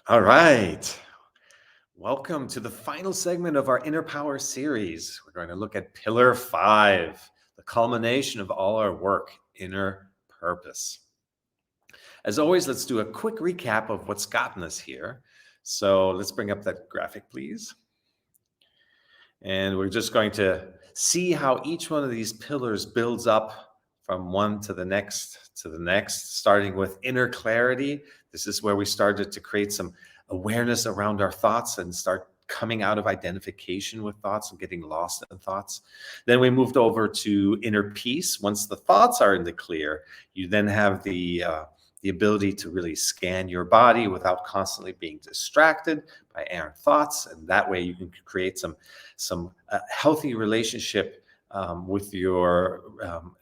All right. Welcome to the final segment of our Inner Power series. We're going to look at Pillar 5, the culmination of all our work, inner purpose. As always, let's do a quick recap of what's gotten us here. So let's bring up that graphic, please. And we're just going to see how each one of these pillars builds up from one to the next, starting with inner clarity. This is where we started to create some awareness around our thoughts and start coming out of identification with thoughts and getting lost in thoughts. Then we moved over to inner peace. Once the thoughts are in the clear, you then have the ability to really scan your body without constantly being distracted by errant thoughts, and that way you can create some healthy relationship with your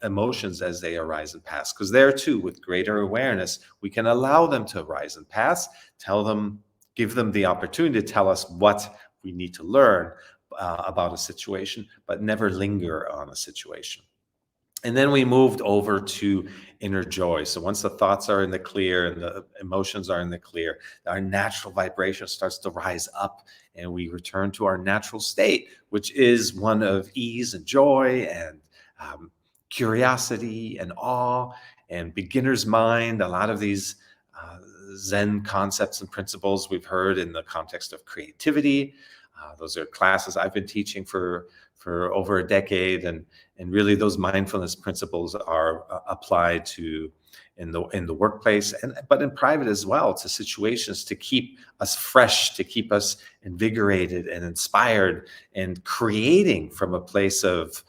emotions as they arise and pass. Because there too, with greater awareness, we can allow them to arise and pass, give them the opportunity to tell us what we need to learn about a situation, but never linger on a situation. And then we moved over to inner joy. So once the thoughts are in the clear and the emotions are in the clear, our natural vibration starts to rise up and we return to our natural state, which is one of ease and joy and curiosity and awe and beginner's mind. A lot of these Zen concepts and principles we've heard in the context of creativity. Those are classes I've been teaching for over a decade, and really those mindfulness principles are applied to in the workplace, but in private as well, to situations to keep us fresh, to keep us invigorated and inspired, and creating from a place of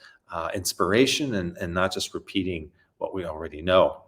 inspiration and not just repeating what we already know.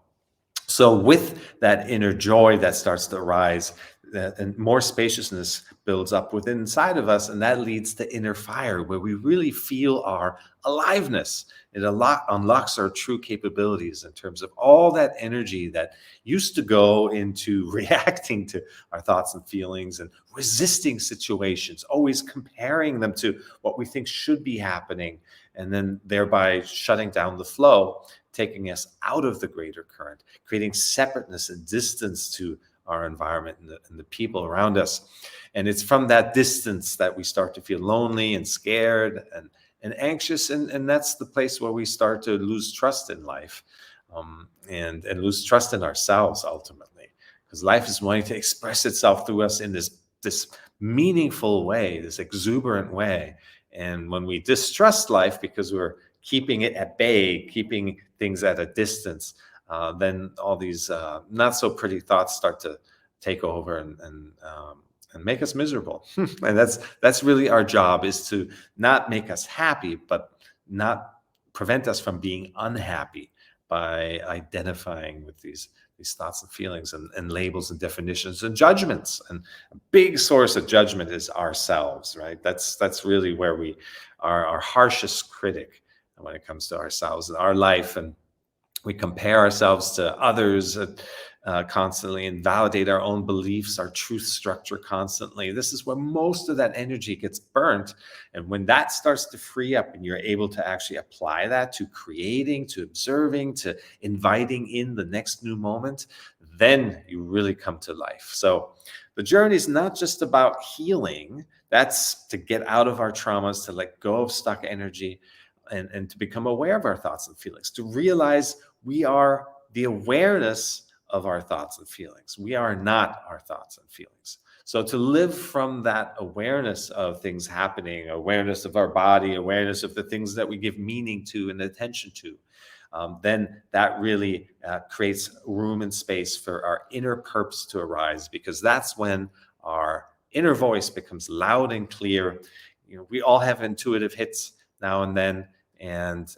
So with that inner joy that starts to arise, and more spaciousness builds up within inside of us, and that leads to inner fire, where we really feel our aliveness. It unlocks our true capabilities in terms of all that energy that used to go into reacting to our thoughts and feelings and resisting situations, always comparing them to what we think should be happening, and then thereby shutting down the flow, taking us out of the greater current, creating separateness and distance to our environment and the people around us. And it's from that distance that we start to feel lonely and scared and anxious. And that's the place where we start to lose trust in life, and lose trust in ourselves ultimately, because life is wanting to express itself through us in this meaningful way, this exuberant way. And when we distrust life because we're keeping it at bay, keeping things at a distance, then all these not so pretty thoughts start to take over and make us miserable. And that's really our job, is to not make us happy, but not prevent us from being unhappy by identifying with these thoughts and feelings and labels and definitions and judgments. And a big source of judgment is ourselves, right? That's really where we are our harshest critic when it comes to ourselves and our life. And we compare ourselves to others constantly and validate our own beliefs, our truth structure constantly. This is where most of that energy gets burnt. And when that starts to free up and you're able to actually apply that to creating, to observing, to inviting in the next new moment, then you really come to life. So the journey is not just about healing. That's to get out of our traumas, to let go of stuck energy, and to become aware of our thoughts and feelings, to realize we are the awareness of our thoughts and feelings. We are not our thoughts and feelings. So to live from that awareness of things happening, awareness of our body, awareness of the things that we give meaning to and attention to, then that really creates room and space for our inner purpose to arise, because that's when our inner voice becomes loud and clear. We all have intuitive hits now and then, and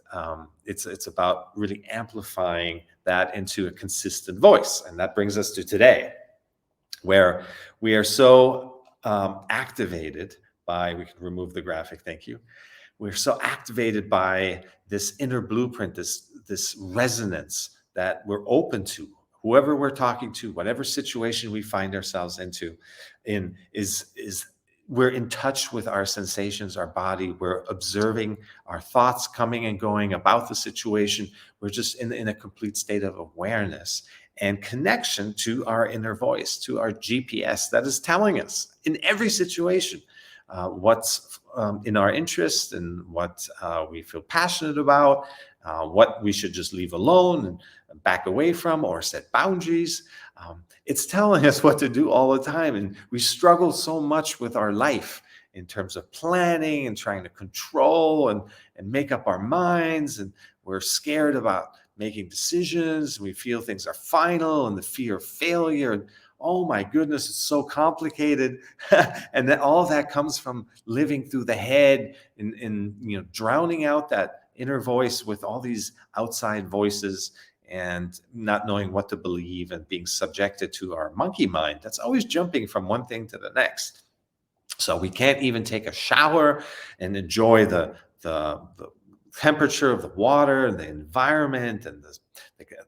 it's about really amplifying that into a consistent voice. And that brings us to today, where we are so activated by, we can remove the graphic, thank you. We're so activated by this inner blueprint, this resonance that we're open to. Whoever we're talking to, whatever situation we find ourselves is we're in touch with our sensations, our body. We're observing our thoughts coming and going about the situation. We're just in a complete state of awareness. and connection to our inner voice, to our GPS that is telling us in every situation what's in our interest and what we feel passionate about, what we should just leave alone and back away from or set boundaries. It's telling us what to do all the time. And we struggle so much with our life in terms of planning and trying to control and make up our minds. And we're scared about making decisions. We feel things are final and the fear of failure. And oh my goodness, it's so complicated. And then all of that comes from living through the head and drowning out that inner voice with all these outside voices and not knowing what to believe and being subjected to our monkey mind that's always jumping from one thing to the next. So we can't even take a shower and enjoy the temperature of the water and the environment and the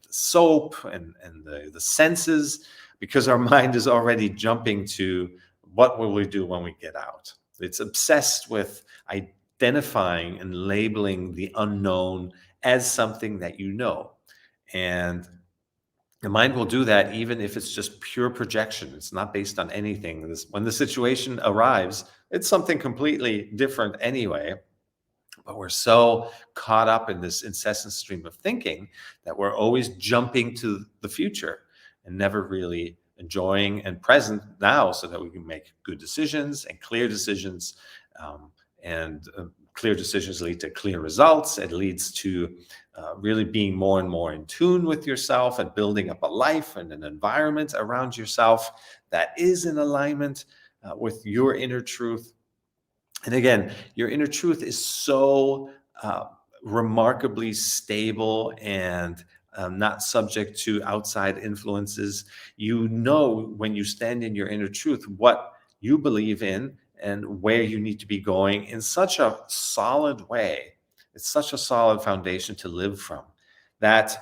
soap and the senses, because our mind is already jumping to what will we do when we get out. It's obsessed with identifying and labeling the unknown as something that you know. And the mind will do that even if it's just pure projection. It's not based on anything. When the situation arrives, it's something completely different anyway. But we're so caught up in this incessant stream of thinking that we're always jumping to the future and never really enjoying and present now so that we can make good decisions and clear decisions. And clear decisions lead to clear results. It leads to really being more and more in tune with yourself and building up a life and an environment around yourself that is in alignment with your inner truth. And again, your inner truth is so remarkably stable and not subject to outside influences. You know, when you stand in your inner truth, what you believe in and where you need to be going in such a solid way. It's such a solid foundation to live from that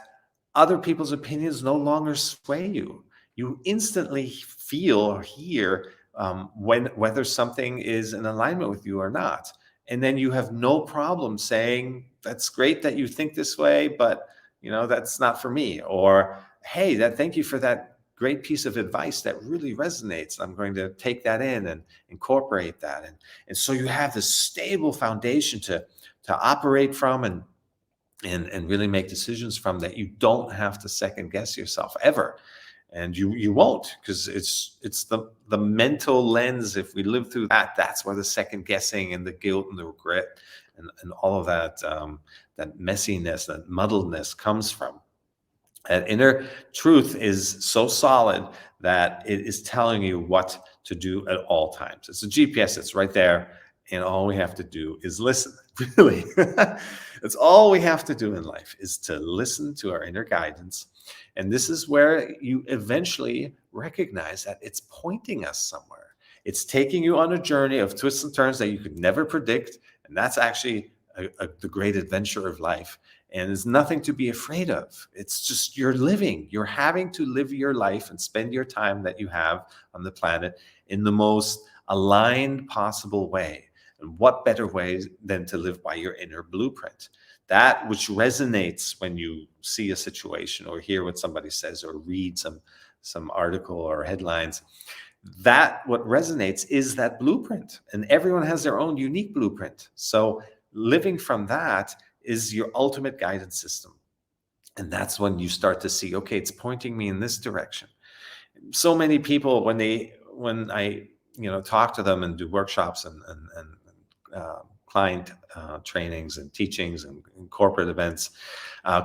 other people's opinions no longer sway you. You instantly feel or hear whether something is in alignment with you or not. And then you have no problem saying, that's great that you think this way, but that's not for me. Or, hey, thank you for that great piece of advice that really resonates. I'm going to take that in and incorporate that. And so you have this stable foundation to operate from and really make decisions from, that you don't have to second guess yourself ever. And you won't, because it's the mental lens. If we live through that, that's where the second guessing and the guilt and the regret and all of that that messiness, that muddledness comes from. That inner truth is so solid that it is telling you what to do at all times. It's a GPS that's right there, and all we have to do is listen. Really, that's all we have to do in life, is to listen to our inner guidance. And this is where you eventually recognize that it's pointing us somewhere. It's taking you on a journey of twists and turns that you could never predict. And that's actually the great adventure of life. And there's nothing to be afraid of. It's just you're living. You're having to live your life and spend your time that you have on the planet in the most aligned possible way. And what better way than to live by your inner blueprint? That which resonates when you see a situation or hear what somebody says or read some article or headlines. That what resonates is that blueprint. And everyone has their own unique blueprint. So living from that is your ultimate guidance system. And that's when you start to see, okay, it's pointing me in this direction. So many people, when I talk to them and do workshops and client trainings and teachings and corporate events,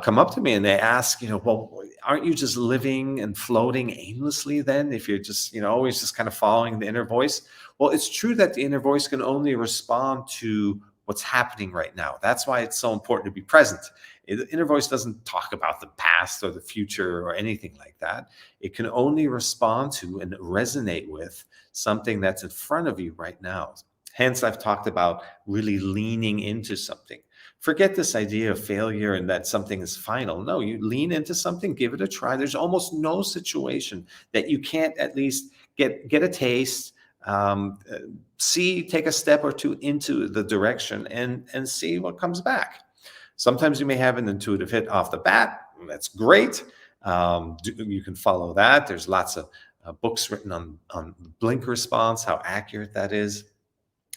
come up to me and they ask, well, aren't you just living and floating aimlessly then, if you're just, always just kind of following the inner voice? Well, it's true that the inner voice can only respond to what's happening right now. That's why it's so important to be present. The inner voice doesn't talk about the past or the future or anything like that. It can only respond to and resonate with something that's in front of you right now. Hence, I've talked about really leaning into something. Forget this idea of failure and that something is final. No, you lean into something, give it a try. There's almost no situation that you can't at least get a taste, take a step or two into the direction and see what comes back. Sometimes you may have an intuitive hit off the bat. That's great. You can follow that. There's lots of books written on blink response, how accurate that is,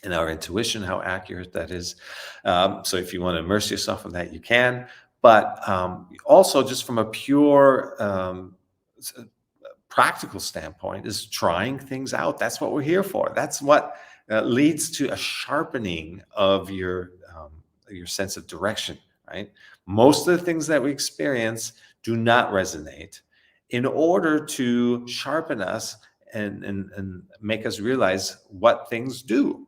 and our intuition, how accurate that is. So if you want to immerse yourself in that, you can. But also, just from a pure practical standpoint, is trying things out. That's what we're here for. That's what leads to a sharpening of your sense of direction, right? Most of the things that we experience do not resonate. In order to sharpen us and make us realize what things do.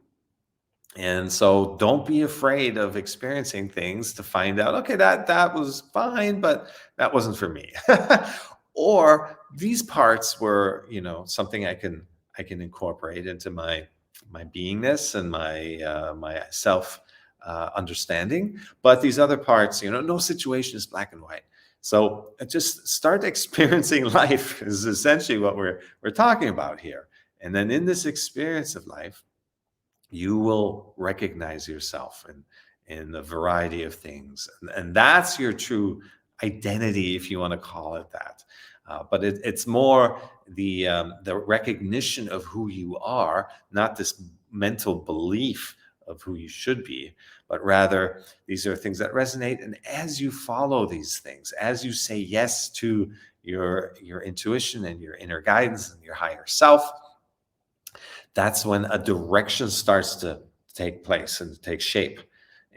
And so don't be afraid of experiencing things to find out, okay, that was fine, but that wasn't for me. Or these parts were, something I can incorporate into my beingness and my self understanding. But these other parts, no situation is black and white. So just start experiencing life is essentially what we're talking about here. And then in this experience of life, you will recognize yourself in the variety of things, and that's your true identity, if you want to call it that. But it's more the recognition of who you are, not this mental belief of who you should be, but rather these are things that resonate. And as you follow these things, as you say yes to your intuition and your inner guidance and your higher self, that's when a direction starts to take place and take shape.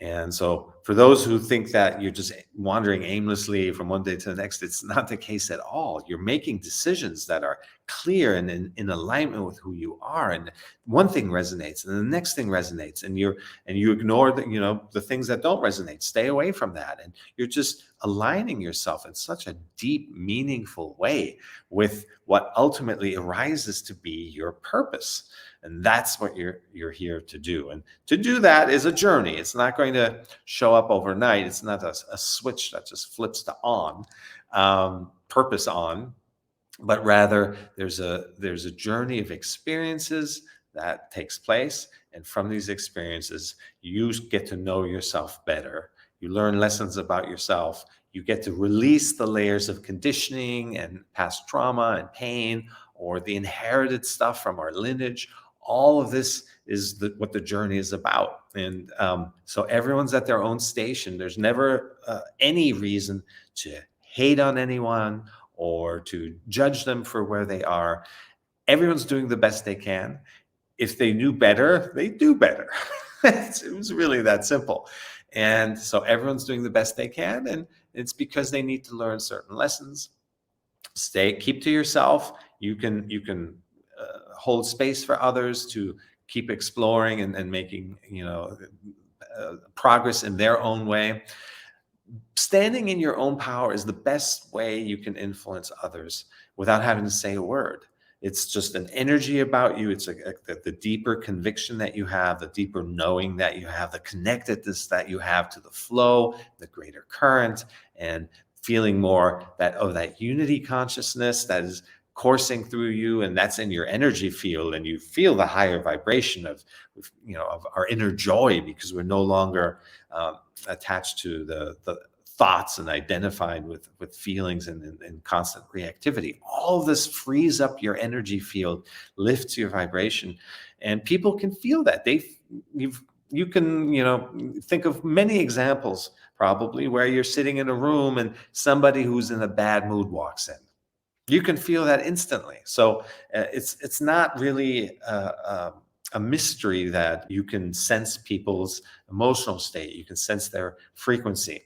And so, for those who think that you're just wandering aimlessly from one day to the next, it's not the case at all. You're making decisions that are clear and in alignment with who you are. And one thing resonates, and the next thing resonates, and you ignore the things that don't resonate. Stay away from that, and you're just aligning yourself in such a deep, meaningful way with what ultimately arises to be your purpose. And that's what you're here to do. And to do that is a journey. It's not going to show up overnight. It's not a switch that just flips to on, purpose on, but rather there's a journey of experiences that takes place. And from these experiences, you get to know yourself better. You learn lessons about yourself. You get to release the layers of conditioning and past trauma and pain, or the inherited stuff from our lineage. All of this is what the journey is about. And so everyone's at their own station. There's never any reason to hate on anyone or to judge them for where they are. Everyone's doing the best they can. If they knew better, they do better. It was really that simple. And so everyone's doing the best they can. And it's because they need to learn certain lessons. Keep to yourself. You can hold space for others to keep exploring and making progress in their own way. Standing in your own power is the best way you can influence others without having to say a word. It's just an energy about you. It's the deeper conviction that you have, the deeper knowing that you have, the connectedness that you have to the flow, the greater current, and feeling more that unity consciousness that is coursing through you, and that's in your energy field, and you feel the higher vibration of our inner joy, because we're no longer attached to the thoughts and identified with feelings and constant reactivity. All of this frees up your energy field, lifts your vibration, and people can feel that. You can think of many examples probably where you're sitting in a room and somebody who's in a bad mood walks in. You can feel that instantly. So it's not really a mystery that you can sense people's emotional state. You can sense their frequency.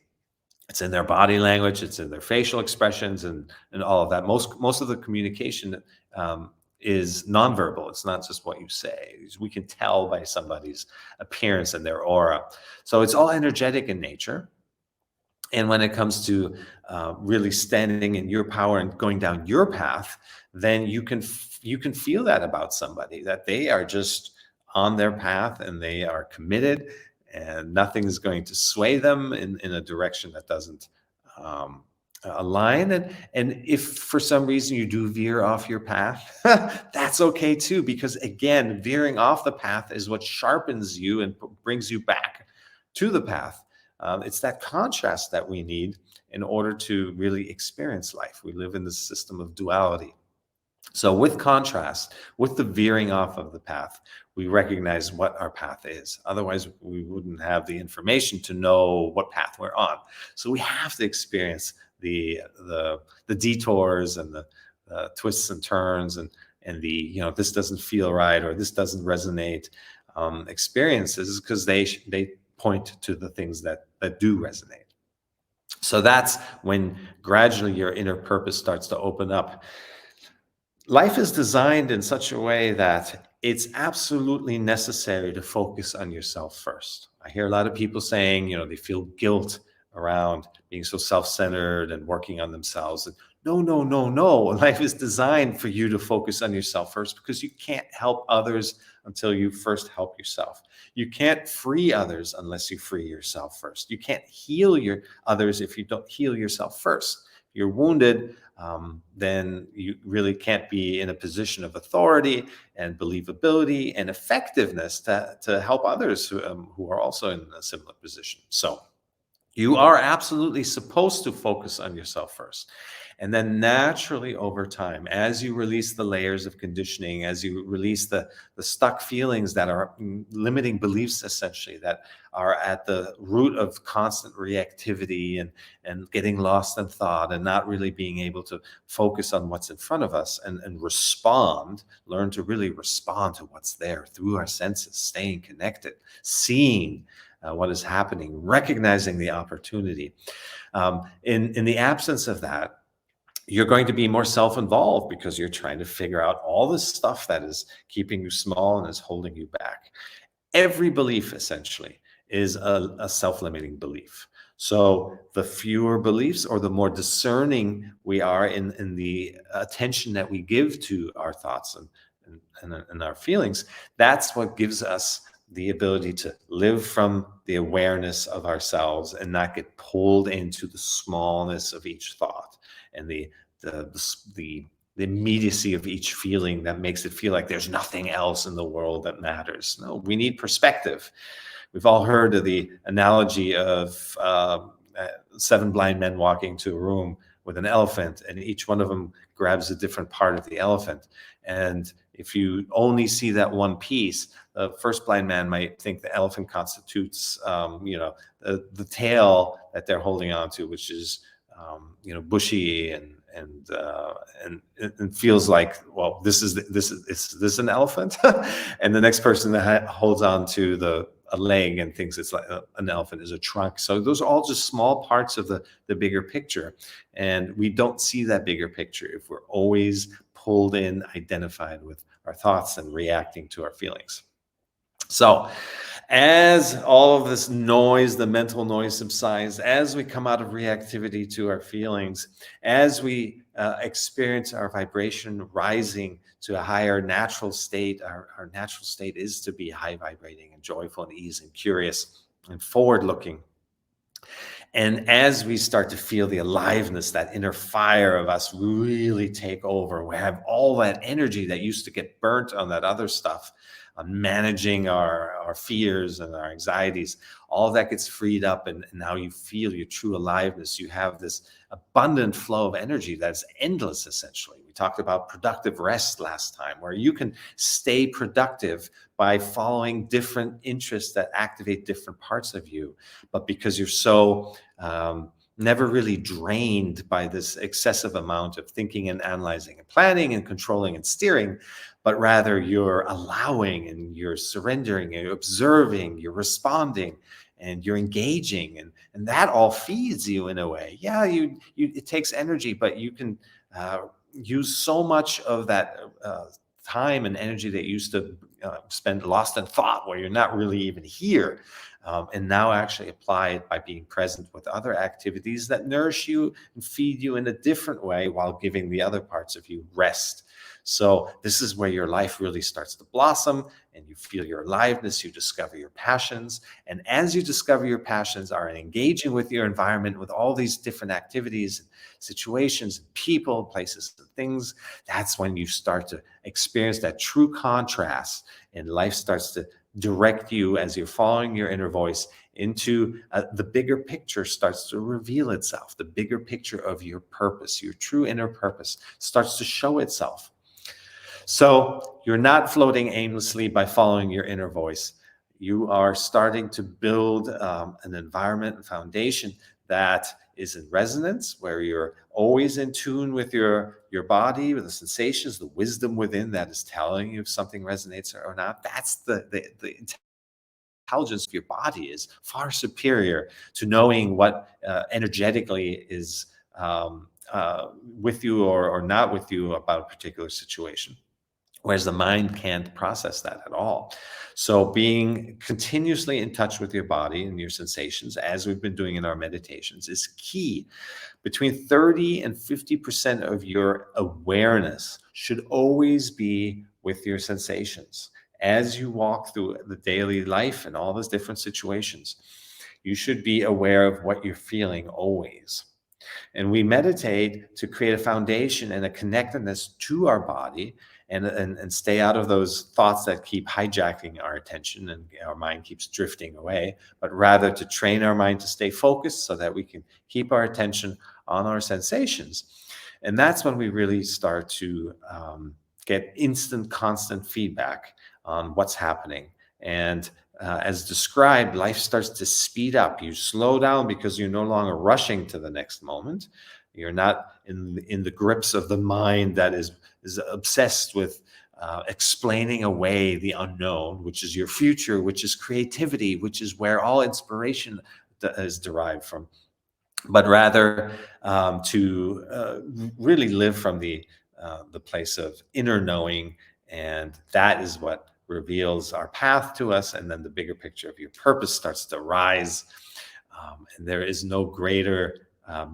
It's in their body language. It's in their facial expressions and all of that. Most of the communication is nonverbal. It's not just what you say. We can tell by somebody's appearance and their aura. So it's all energetic in nature. And when it comes to really standing in your power and going down your path, then you can feel that about somebody, that they are just on their path and they are committed, and nothing is going to sway them in a direction that doesn't align. And if for some reason you do veer off your path, that's okay too, because again, veering off the path is what sharpens you and brings you back to the path. It's that contrast that we need in order to really experience life. We live in this system of duality. So, with contrast, with the veering off of the path, we recognize what our path is. Otherwise, we wouldn't have the information to know what path we're on. So, we have to experience the detours and the twists and turns, and the, this doesn't feel right or this doesn't resonate, experiences, because they point to the things that do resonate. So that's when gradually your inner purpose starts to open up. Life is designed in such a way that it's absolutely necessary to focus on yourself first. I hear a lot of people saying, they feel guilt around being so self-centered and working on themselves. And no, no, no, no. Life is designed for you to focus on yourself first, because you can't help others until you first help yourself. You can't free others unless you free yourself first. You can't heal your others if you don't heal yourself first. If you're wounded, then you really can't be in a position of authority and believability and effectiveness to help others who are also in a similar position. So you are absolutely supposed to focus on yourself first. And then naturally over time, as you release the layers of conditioning, as you release the stuck feelings that are limiting beliefs, essentially, that are at the root of constant reactivity and getting lost in thought and not really being able to focus on what's in front of us and respond, learn to really respond to what's there through our senses, staying connected, seeing what is happening, recognizing the opportunity. In the absence of that, you're going to be more self-involved, because you're trying to figure out all this stuff that is keeping you small and is holding you back. Every belief essentially is a self-limiting belief. So the fewer beliefs, or the more discerning we are in the attention that we give to our thoughts and our feelings, that's what gives us the ability to live from the awareness of ourselves and not get pulled into the smallness of each thought and the immediacy of each feeling that makes it feel like there's nothing else in the world that matters. No, we need perspective. We've all heard of the analogy of 7 blind men walking to a room with an elephant, and each one of them grabs a different part of the elephant. And if you only see that one piece, the first blind man might think the elephant constitutes, the tail that they're holding on to, which is, bushy and feels like, well, is this an elephant? And the next person that holds on to a leg and thinks it's like an elephant is a trunk. So those are all just small parts of the bigger picture. And we don't see that bigger picture if we're always pulled in, identified with our thoughts and reacting to our feelings. So as all of this noise, the mental noise, subsides, as we come out of reactivity to our feelings, as we experience our vibration rising to a higher natural state, our natural state is to be high vibrating and joyful and easy and curious and forward looking. And as we start to feel the aliveness, that inner fire of us really take over, we have all that energy that used to get burnt on that other stuff, on managing our fears and our anxieties, all of that gets freed up, and now you feel your true aliveness. You have this abundant flow of energy that's endless, essentially. We talked about productive rest last time, where you can stay productive by following different interests that activate different parts of you. But because you're so never really drained by this excessive amount of thinking and analyzing and planning and controlling and steering, but rather you're allowing and you're surrendering and you're observing, you're responding, and you're engaging, and that all feeds you in a way. Yeah, it takes energy, but you can use so much of that time and energy that you used to spend lost in thought, where you're not really even here, and now actually apply it by being present with other activities that nourish you and feed you in a different way, while giving the other parts of you rest. So this is where your life really starts to blossom, and you feel your aliveness, you discover your passions. And as you discover your passions, are engaging with your environment, with all these different activities, and situations, and people, places, and things, that's when you start to experience that true contrast, and life starts to direct you, as you're following your inner voice, into the bigger picture starts to reveal itself. The bigger picture of your purpose, your true inner purpose, starts to show itself. So you're not floating aimlessly by following your inner voice. You are starting to build an environment and foundation that is in resonance, where you're always in tune with your body, with the sensations, the wisdom within that is telling you if something resonates or not. That's the intelligence of your body is far superior to knowing what energetically is with you or not with you about a particular situation, whereas the mind can't process that at all. So being continuously in touch with your body and your sensations, as we've been doing in our meditations, is key. Between 30 and 50% of your awareness should always be with your sensations. As you walk through the daily life and all those different situations, you should be aware of what you're feeling always. And we meditate to create a foundation and a connectedness to our body, and stay out of those thoughts that keep hijacking our attention and our mind keeps drifting away, but rather to train our mind to stay focused so that we can keep our attention on our sensations. And that's when we really start to get instant, constant feedback on what's happening. And as described, life starts to speed up. You slow down because you're no longer rushing to the next moment. You're not in the grips of the mind that is obsessed with explaining away the unknown, which is your future, which is creativity, which is where all inspiration is derived from, but rather to really live from the place of inner knowing, and that is what reveals our path to us. And then the bigger picture of your purpose starts to rise, and there is no greater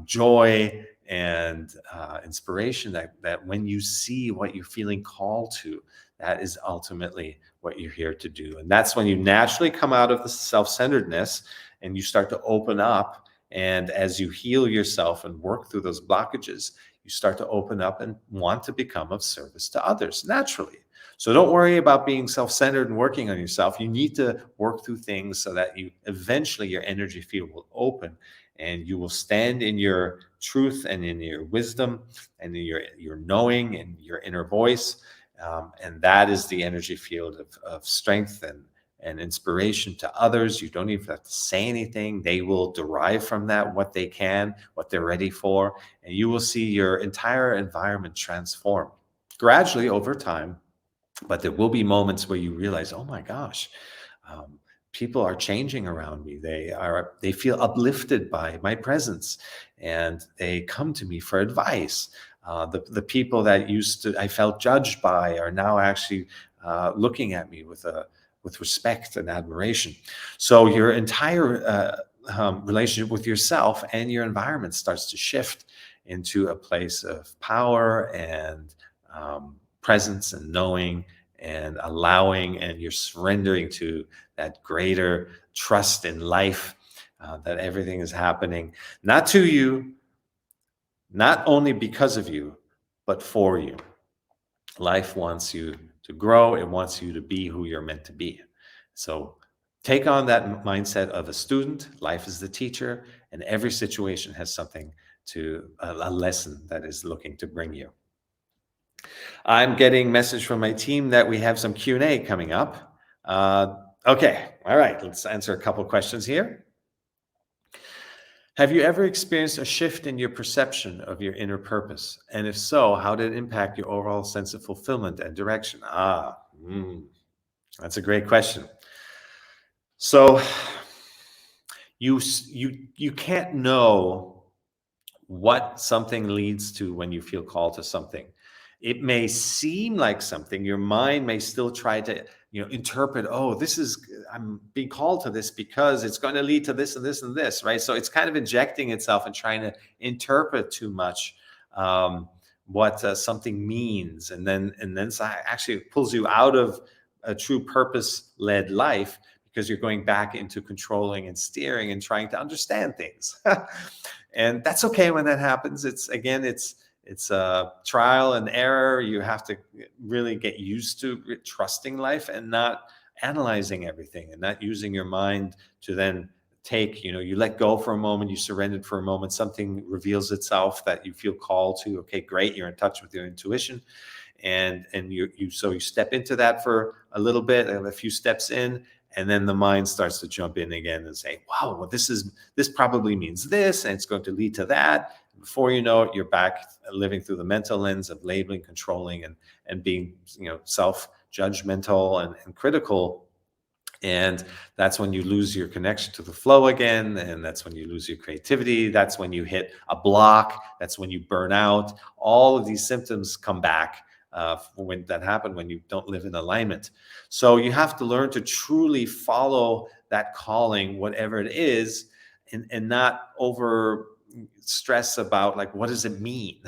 joy and inspiration that when you see what you're feeling called to, that is ultimately what you're here to do. And that's when you naturally come out of the self-centeredness and you start to open up. And as you heal yourself and work through those blockages, you start to open up and want to become of service to others naturally. So don't worry about being self-centered and working on yourself. You need to work through things so that you eventually your energy field will open and you will stand in your truth and in your wisdom and in your knowing and your inner voice. And that is the energy field of strength and inspiration to others. You don't even have to say anything. They will derive from that what they can, what they're ready for, and you will see your entire environment transform gradually over time. But there will be moments where you realize, oh my gosh, um, people are changing around me. They feel uplifted by my presence, and they come to me for advice. The people that used to I felt judged by are now actually looking at me with respect and admiration. So your entire relationship with yourself and your environment starts to shift into a place of power and presence and knowing and allowing, and you're surrendering to that greater trust in life, that everything is happening not to you, not only because of you, but for you. Life wants you to grow. It wants you to be who you're meant to be. So take on that mindset of a student. Life is the teacher, and every situation has something to a lesson that is looking to bring you. I'm getting message from my team that we have some Q&A coming up. Okay, all right, let's answer a couple questions here. Have you ever experienced a shift in your perception of your inner purpose? And if so, how did it impact your overall sense of fulfillment and direction? That's a great question. So you can't know what something leads to when you feel called to something. It may seem like something, your mind may still try to, interpret, oh, I'm being called to this because it's going to lead to this and this and this, right? So it's kind of injecting itself and trying to interpret too much what something means. And then actually it pulls you out of a true purpose-led life, because you're going back into controlling and steering and trying to understand things. And that's okay when that happens. It's a trial and error. You have to really get used to trusting life and not analyzing everything and not using your mind to then take, you let go for a moment, you surrendered for a moment, something reveals itself that you feel called to. Okay, great, you're in touch with your intuition, and you step into that for a little bit, and a few steps in, and then the mind starts to jump in again and say, wow, well, this probably means this, and it's going to lead to that. Before you know it, you're back living through the mental lens of labeling, controlling, and being, self judgmental and critical. And that's when you lose your connection to the flow again. And that's when you lose your creativity. That's when you hit a block. That's when you burn out. All of these symptoms come back when that happen, when you don't live in alignment. So you have to learn to truly follow that calling, whatever it is, and not over stress about, like, what does it mean?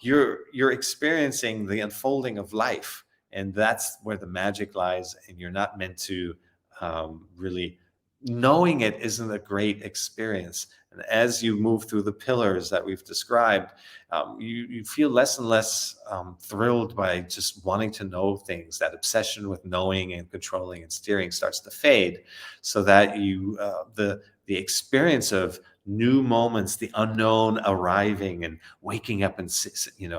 You're experiencing the unfolding of life, and that's where the magic lies. And you're not meant to really, knowing it isn't a great experience. And as you move through the pillars that we've described, you feel less and less thrilled by just wanting to know things. That obsession with knowing and controlling and steering starts to fade, so that the experience of new moments, the unknown arriving, and waking up and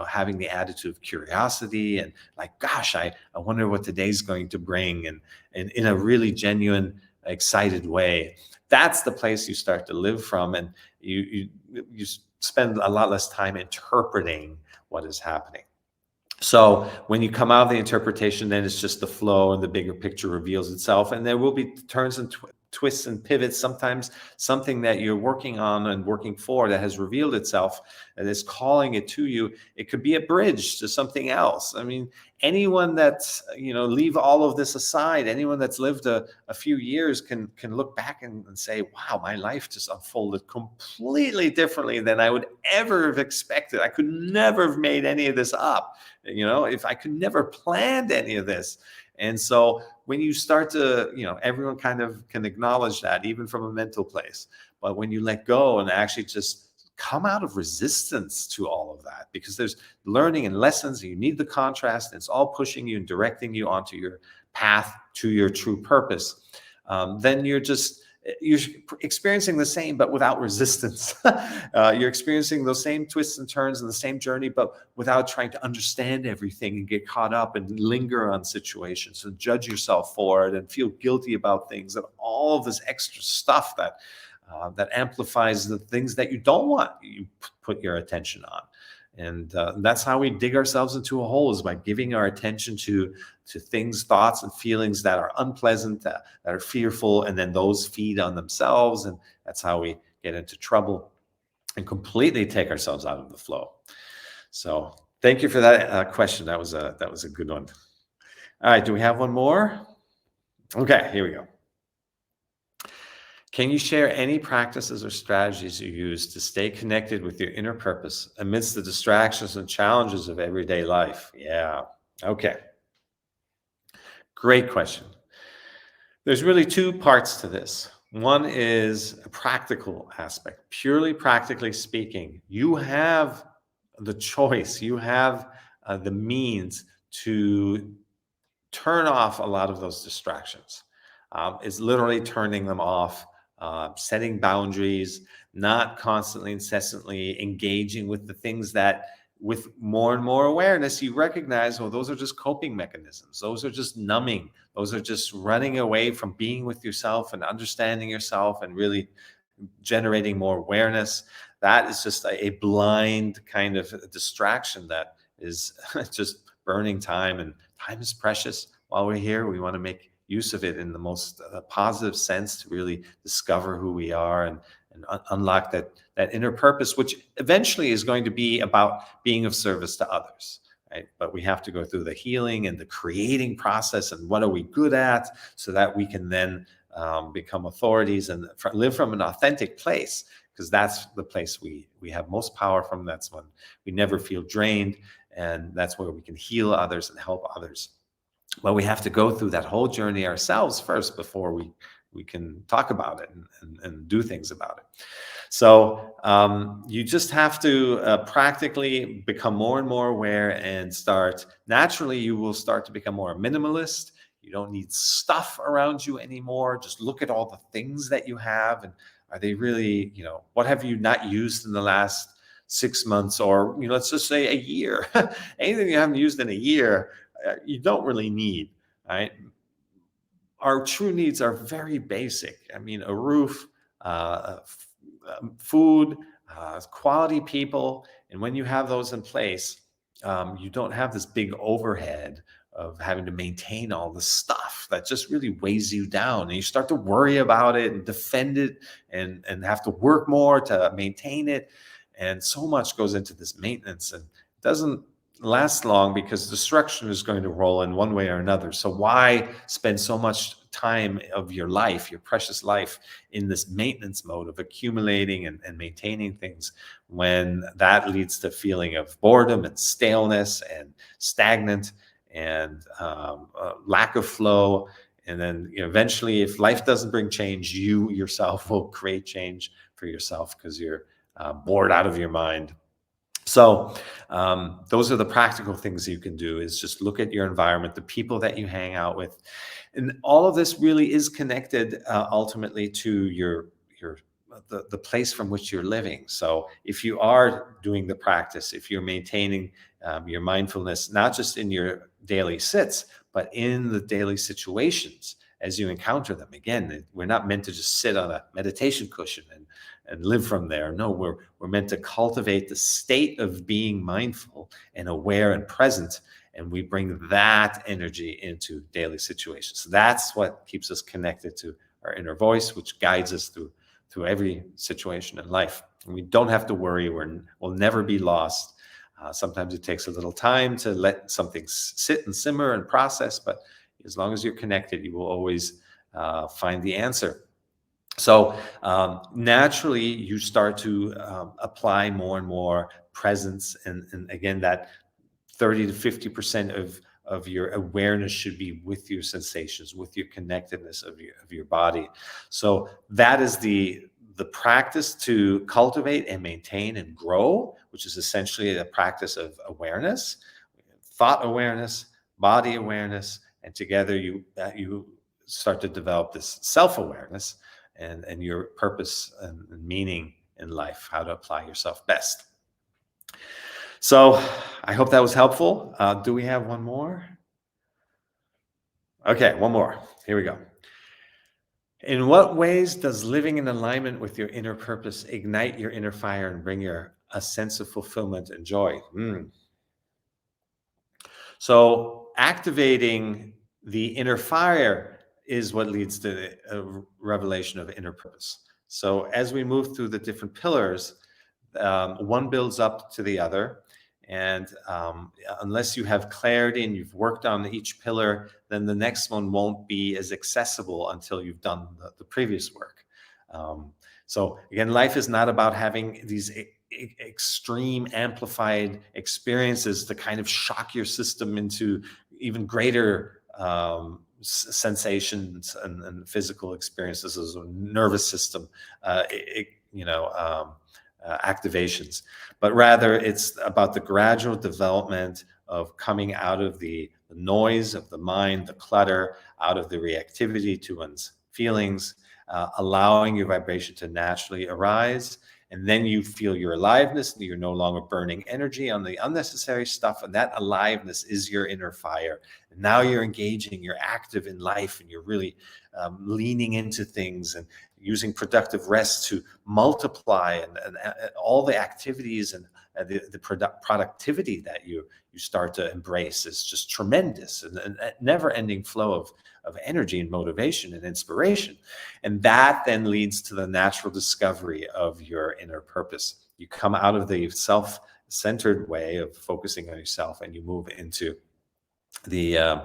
having the attitude of curiosity, and like, gosh, I wonder what today's going to bring, and in a really genuine, excited way. That's the place you start to live from, and you spend a lot less time interpreting what is happening. So when you come out of the interpretation, then it's just the flow, and the bigger picture reveals itself. And there will be turns and twists and pivots. Sometimes something that you're working on and working for that has revealed itself and is calling it to you. It could be a bridge to something else. I mean, anyone that's, leave all of this aside, anyone that's lived a few years can look back and say, wow, my life just unfolded completely differently than I would ever have expected. I could never have made any of this up. If I could never planned any of this. And so when you start to, everyone kind of can acknowledge that, even from a mental place. But when you let go and actually just come out of resistance to all of that, because there's learning and lessons, and you need the contrast, and it's all pushing you and directing you onto your path to your true purpose, then you're experiencing the same, but without resistance. You're experiencing those same twists and turns in the same journey, but without trying to understand everything and get caught up and linger on situations and judge yourself for it and feel guilty about things, and all of this extra stuff that amplifies the things that you don't want you put your attention on. And that's how we dig ourselves into a hole, is by giving our attention to things, thoughts, and feelings that are unpleasant, that are fearful, and then those feed on themselves, and that's how we get into trouble and completely take ourselves out of the flow. So thank you for that question. That was a good one. All right, do we have one more? Okay, here we go. Can you share any practices or strategies you use to stay connected with your inner purpose amidst the distractions and challenges of everyday life? Yeah. Okay. Great question. There's really two parts to this. One is a practical aspect. Purely practically speaking, you have the choice, you have the means to turn off a lot of those distractions. It's literally turning them off, setting boundaries, not constantly, incessantly engaging with the things that, with more and more awareness, you recognize, well, those are just coping mechanisms. Those are just numbing. Those are just running away from being with yourself and understanding yourself and really generating more awareness. That is just a blind kind of distraction that is just burning time, and time is precious. While we're here, we want to make use of it in the most positive sense to really discover who we are, and unlock that inner purpose, which eventually is going to be about being of service to others. Right? But we have to go through the healing and the creating process, and what are we good at, so that we can then become authorities and live from an authentic place, because that's the place we have most power from. That's when we never feel drained, and that's where we can heal others and help others. Well, we have to go through that whole journey ourselves first before we can talk about it and do things about it. So you just have to practically become more and more aware, and naturally you will start to become more minimalist. You don't need stuff around you anymore. Just look at all the things that you have, and are they really, what have you not used in the last 6 months, or let's just say a year? Anything you haven't used in a year, you don't really need. Right? Our true needs are very basic. I mean, a roof, food, quality people. And when you have those in place, you don't have this big overhead of having to maintain all the stuff that just really weighs you down. And you start to worry about it and defend it, and have to work more to maintain it. And so much goes into this maintenance, and it doesn't last long because destruction is going to roll in one way or another. So why spend so much time of your life, your precious life, in this maintenance mode of accumulating and maintaining things, when that leads to feeling of boredom and staleness and stagnant, and lack of flow. And then eventually, if life doesn't bring change, you yourself will create change for yourself because you're bored out of your mind. So those are the practical things you can do, is just look at your environment, the people that you hang out with. And all of this really is connected ultimately to the place from which you're living. So if you are doing the practice, if you're maintaining your mindfulness, not just in your daily sits, but in the daily situations as you encounter them. Again, we're not meant to just sit on a meditation cushion and live from there. No, we're meant to cultivate the state of being mindful and aware and present, and we bring that energy into daily situations. So that's what keeps us connected to our inner voice, which guides us through every situation in life. And we don't have to worry. We'll never be lost. Sometimes it takes a little time to let something sit and simmer and process, but as long as you're connected, you will always find the answer. So naturally, you start to apply more and more presence, and again, that 30 to 50% of your awareness should be with your sensations, with your connectedness of your body. So that is the practice to cultivate and maintain and grow, which is essentially a practice of awareness, thought awareness, body awareness, and together you start to develop this self-awareness and your purpose and meaning in life, how to apply yourself best. So I hope that was helpful. Do we have one more? Okay, one more. Here we go. In what ways does living in alignment with your inner purpose ignite your inner fire and bring a sense of fulfillment and joy? So activating the inner fire is what leads to a revelation of inner purpose. So as we move through the different pillars, one builds up to the other. And unless you have clarity and you've worked on each pillar, then the next one won't be as accessible until you've done the previous work. So again, life is not about having these extreme amplified experiences to kind of shock your system into even greater sensations and physical experiences as a nervous system, activations, but rather it's about the gradual development of coming out of the noise of the mind, the clutter, out of the reactivity to one's feelings, allowing your vibration to naturally arise. And then you feel your aliveness, and you're no longer burning energy on the unnecessary stuff. And that aliveness is your inner fire. And now you're engaging, you're active in life, and you're really leaning into things and using productive rest to multiply and all the activities and the productivity that you start to embrace is just tremendous, and a never-ending flow of energy and motivation and inspiration. And that then leads to the natural discovery of your inner purpose. You come out of the self-centered way of focusing on yourself, and you move into the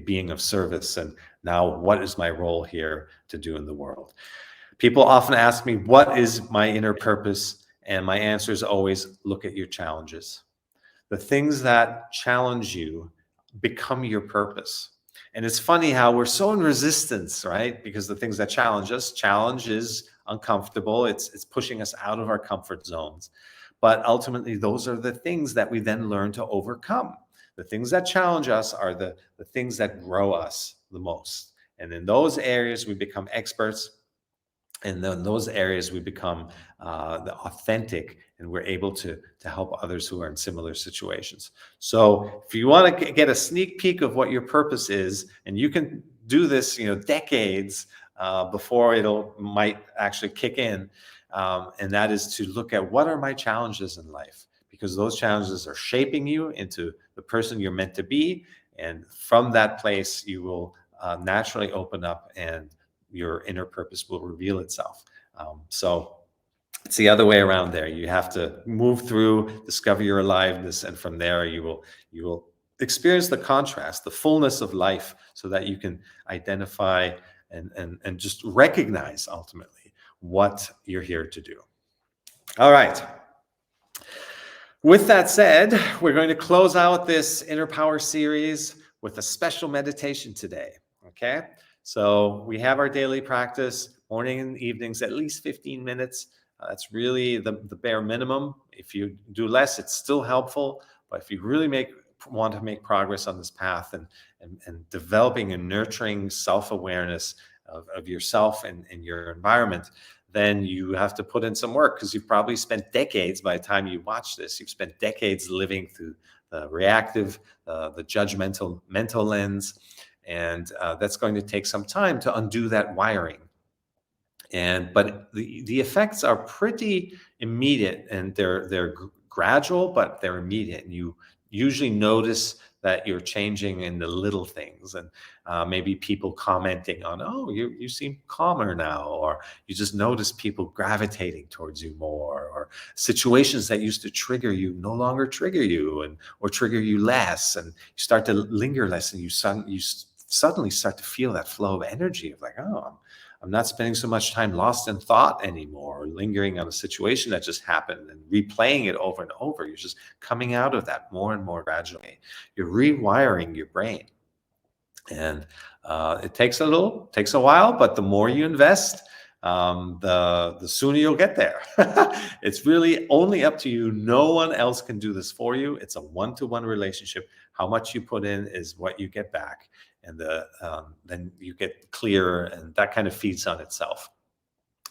being of service. And now, what is my role here to do in the world? People often ask me, what is my inner purpose? And my answer is always, look at your challenges. The things that challenge you become your purpose. And it's funny how we're so in resistance, right? Because the things that challenge is uncomfortable. It's pushing us out of our comfort zones. But ultimately, those are the things that we then learn to overcome. The things that challenge us are the things that grow us, the most. And in those areas, we become experts. And then in those areas, we become the authentic, and we're able to help others who are in similar situations. So if you want to get a sneak peek of what your purpose is, and you can do this, decades before it'll might actually kick in, and that is to look at what are my challenges in life, because those challenges are shaping you into the person you're meant to be, and from that place, you will naturally open up, and your inner purpose will reveal itself. So it's the other way around there. You have to move through, discover your aliveness, and from there you will experience the contrast, the fullness of life, so that you can identify and just recognize ultimately what you're here to do. All right. With that said, we're going to close out this Inner Power series with a special meditation today. Okay. So we have our daily practice, morning and evenings, at least 15 minutes. That's really the bare minimum. If you do less, it's still helpful. But if you really want to make progress on this path, and developing and nurturing self-awareness of yourself and your environment, then you have to put in some work, because you've probably spent decades, by the time you watch this, you've spent decades living through the reactive, the judgmental mental lens. And that's going to take some time to undo that wiring. But the effects are pretty immediate, and they're gradual, but they're immediate. And you usually notice that you're changing in the little things, and maybe people commenting on, oh, you seem calmer now, or you just notice people gravitating towards you more, or situations that used to trigger you no longer trigger you, and or trigger you less, and you start to linger less, and suddenly start to feel that flow of energy of like, oh, I'm not spending so much time lost in thought anymore, or lingering on a situation that just happened and replaying it over and over. You're just coming out of that more and more gradually. You're rewiring your brain. And it takes a while, but the more you invest, the sooner you'll get there. It's really only up to you. No one else can do this for you. It's a one-to-one relationship. How much you put in is what you get back, and then you get clearer, and that kind of feeds on itself.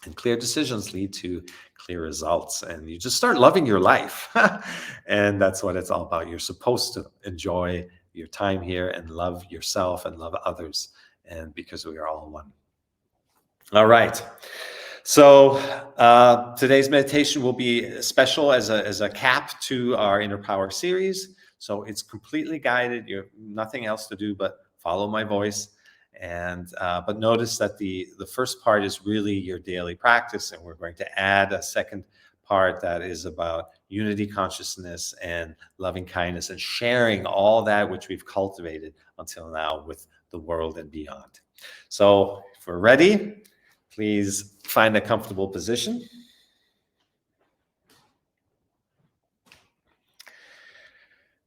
And clear decisions lead to clear results, and you just start loving your life. And that's what it's all about. You're supposed to enjoy your time here and love yourself and love others, and because we are all one. All right. So today's meditation will be special as a cap to our Inner Power series. So it's completely guided. You have nothing else to do but follow my voice. And but notice that the first part is really your daily practice, and we're going to add a second part that is about unity consciousness and loving kindness, and sharing all that which we've cultivated until now with the world and beyond. So if we're ready, please find a comfortable position.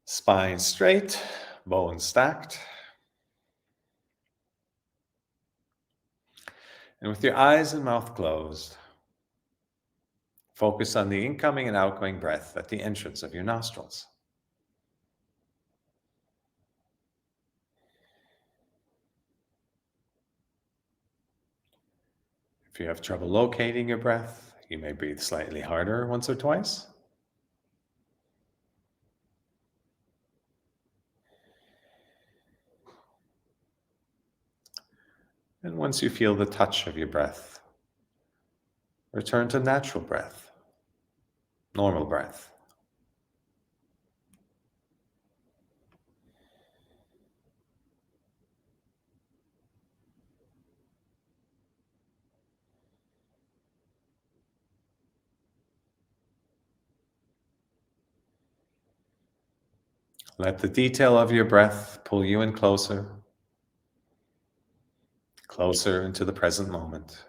Spine straight, bones stacked. And with your eyes and mouth closed, focus on the incoming and outgoing breath at the entrance of your nostrils. If you have trouble locating your breath, you may breathe slightly harder once or twice. And once you feel the touch of your breath, return to natural breath, normal breath. Let the detail of your breath pull you in closer, closer into the present moment.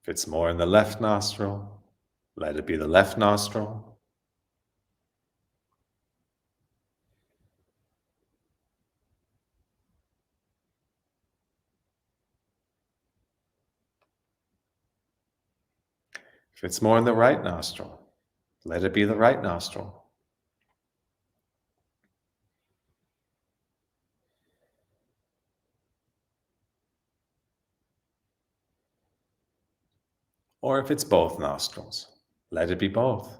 If it's more in the left nostril, let it be the left nostril. If it's more in the right nostril, let it be the right nostril. Or if it's both nostrils, let it be both.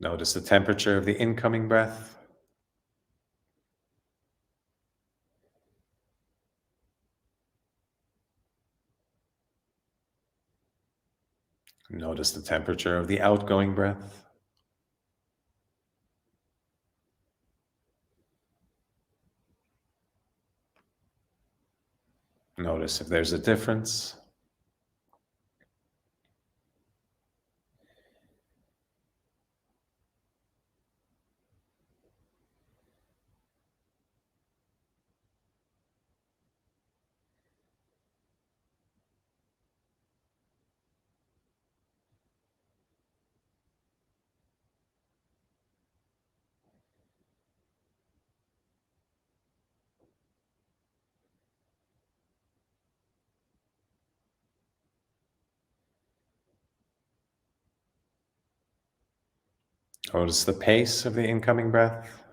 Notice the temperature of the incoming breath. Notice the temperature of the outgoing breath. Notice if there's a difference. Notice the pace of the incoming breath.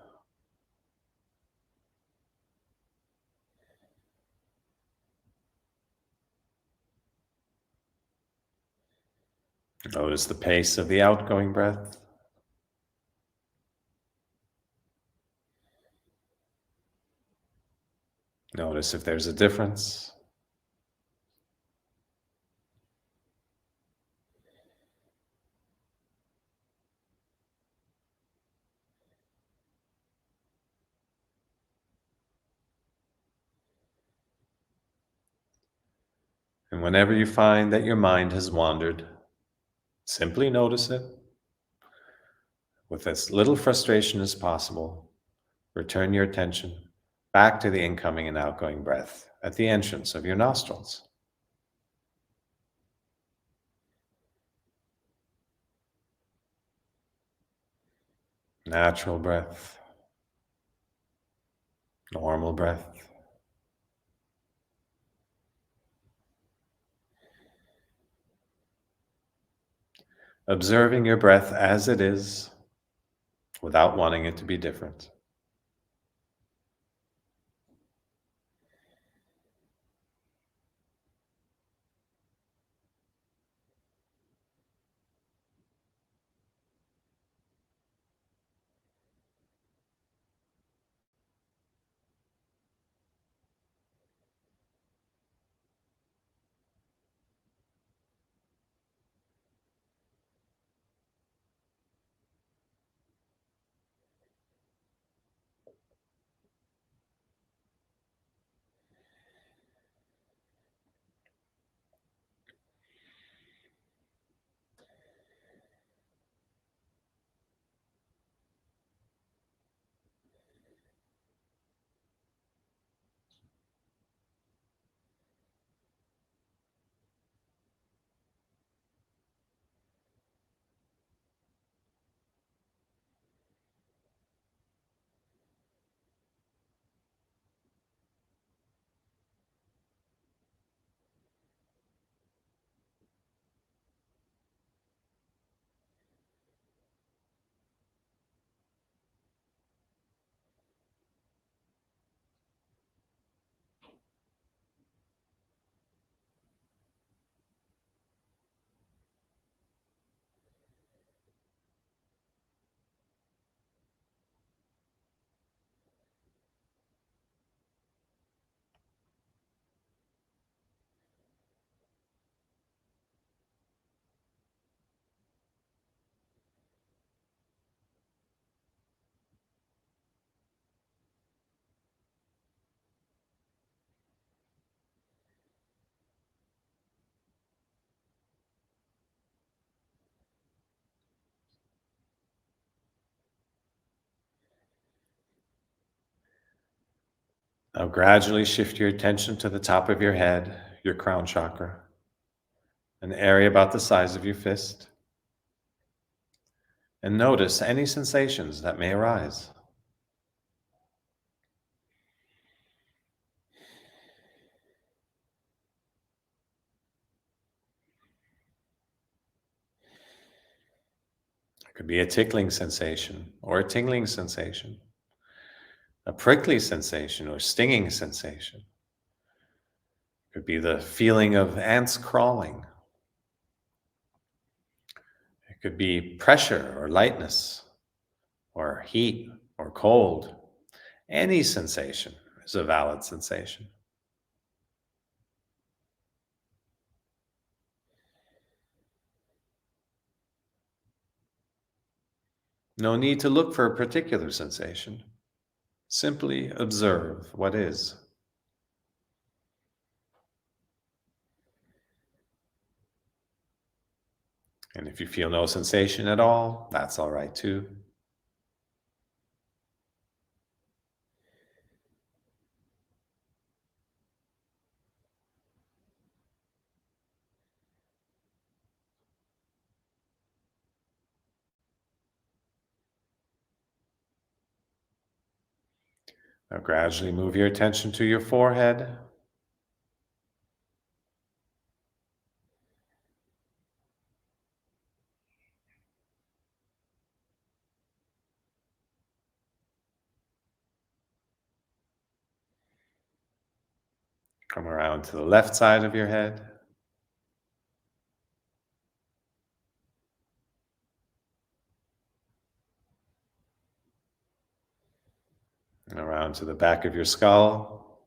Notice the pace of the outgoing breath. Notice if there's a difference. And whenever you find that your mind has wandered, simply notice it. With as little frustration as possible, return your attention back to the incoming and outgoing breath at the entrance of your nostrils. Natural breath, normal breath. Observing your breath as it is without wanting it to be different. Now, gradually shift your attention to the top of your head, your crown chakra, an area about the size of your fist, and notice any sensations that may arise. It could be a tickling sensation or a tingling sensation, a prickly sensation or stinging sensation. It could be the feeling of ants crawling. It could be pressure or lightness or heat or cold. Any sensation is a valid sensation. No need to look for a particular sensation. Simply observe what is. And if you feel no sensation at all, that's all right too. Now gradually move your attention to your forehead. Come around to the left side of your head. And around to the back of your skull.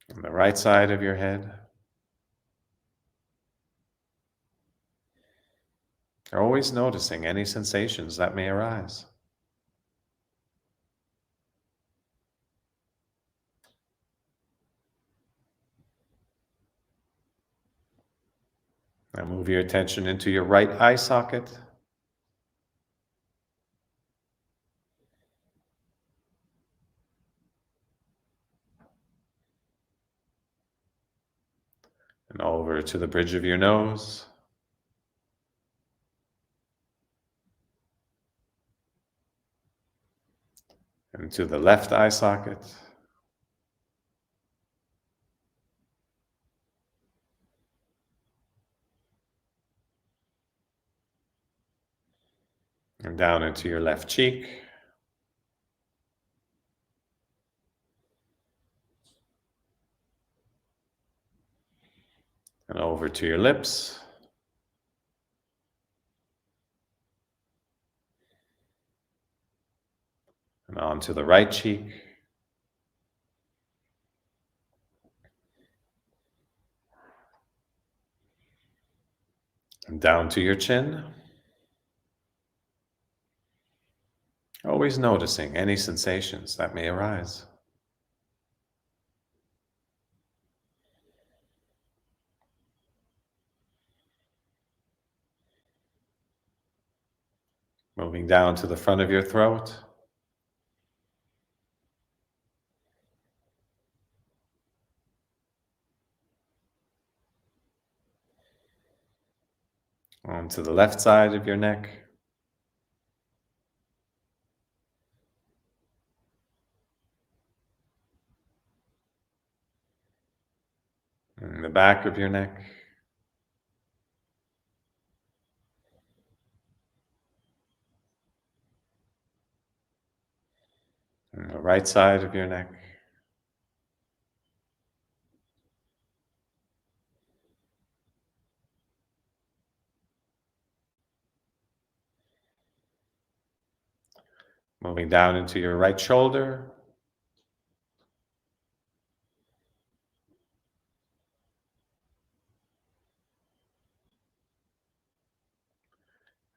And the right side of your head. Always noticing any sensations that may arise. Now move your attention into your right eye socket. And over to the bridge of your nose. And to the left eye socket. And down into your left cheek. And over to your lips. And onto the right cheek. And down to your chin. Always noticing any sensations that may arise. Moving down to the front of your throat. Onto the left side of your neck. And the back of your neck. And the right side of your neck. Moving down into your right shoulder.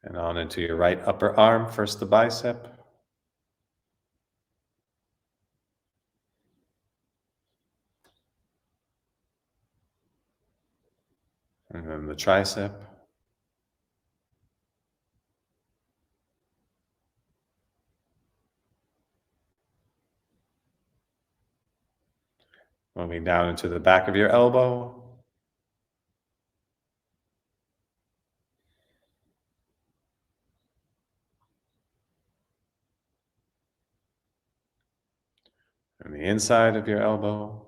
And on into your right upper arm, first the bicep. And then the tricep. Moving down into the back of your elbow, and the inside of your elbow,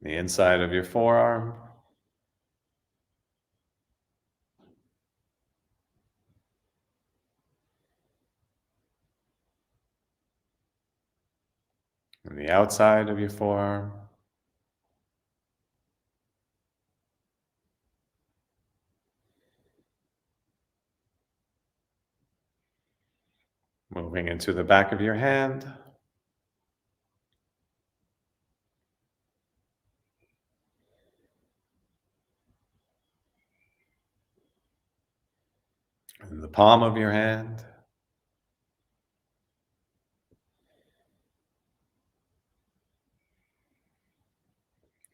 the inside of your forearm, and the outside of your forearm, moving into the back of your hand, and the palm of your hand,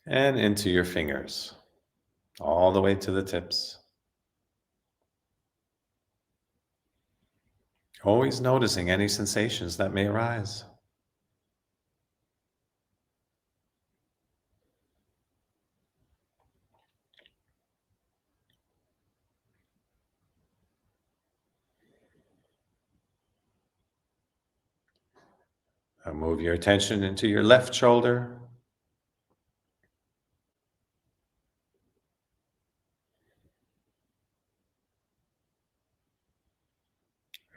and into your fingers, all the way to the tips. Always noticing any sensations that may arise. Now move your attention into your left shoulder,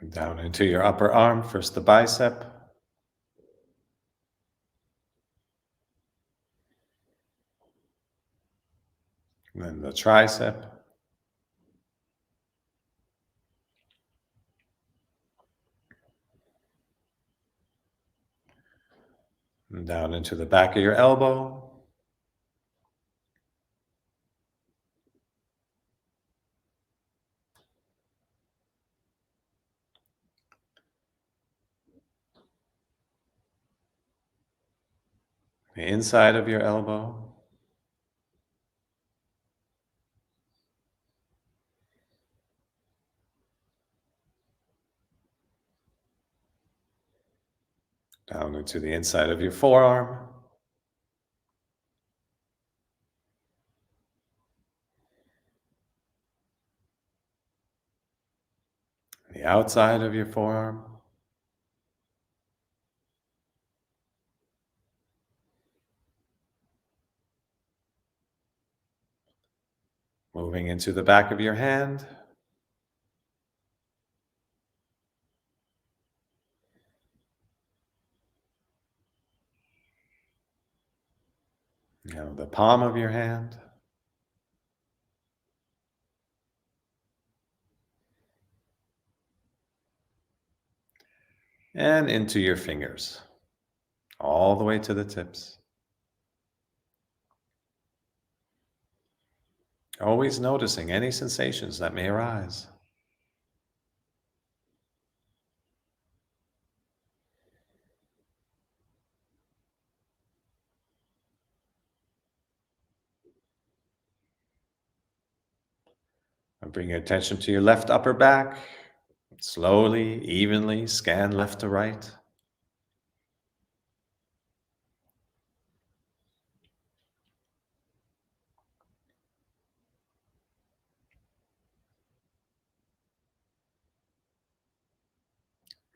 and down into your upper arm, first the bicep, then the tricep, and down into the back of your elbow, the inside of your elbow, down into the inside of your forearm, the outside of your forearm, moving into the back of your hand, now the palm of your hand, and into your fingers, all the way to the tips. Always noticing any sensations that may arise. And bring your attention to your left upper back. Slowly, evenly scan left to right.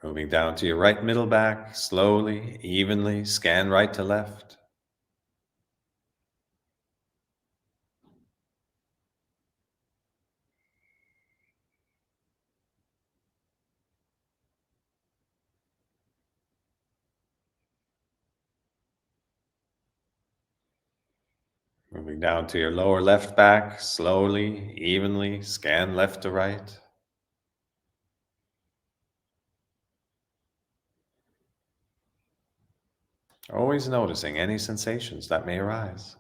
Moving down to your right middle back. Slowly, evenly scan right to left. Moving down to your lower left back. Slowly, evenly scan left to right. Always noticing any sensations that may arise.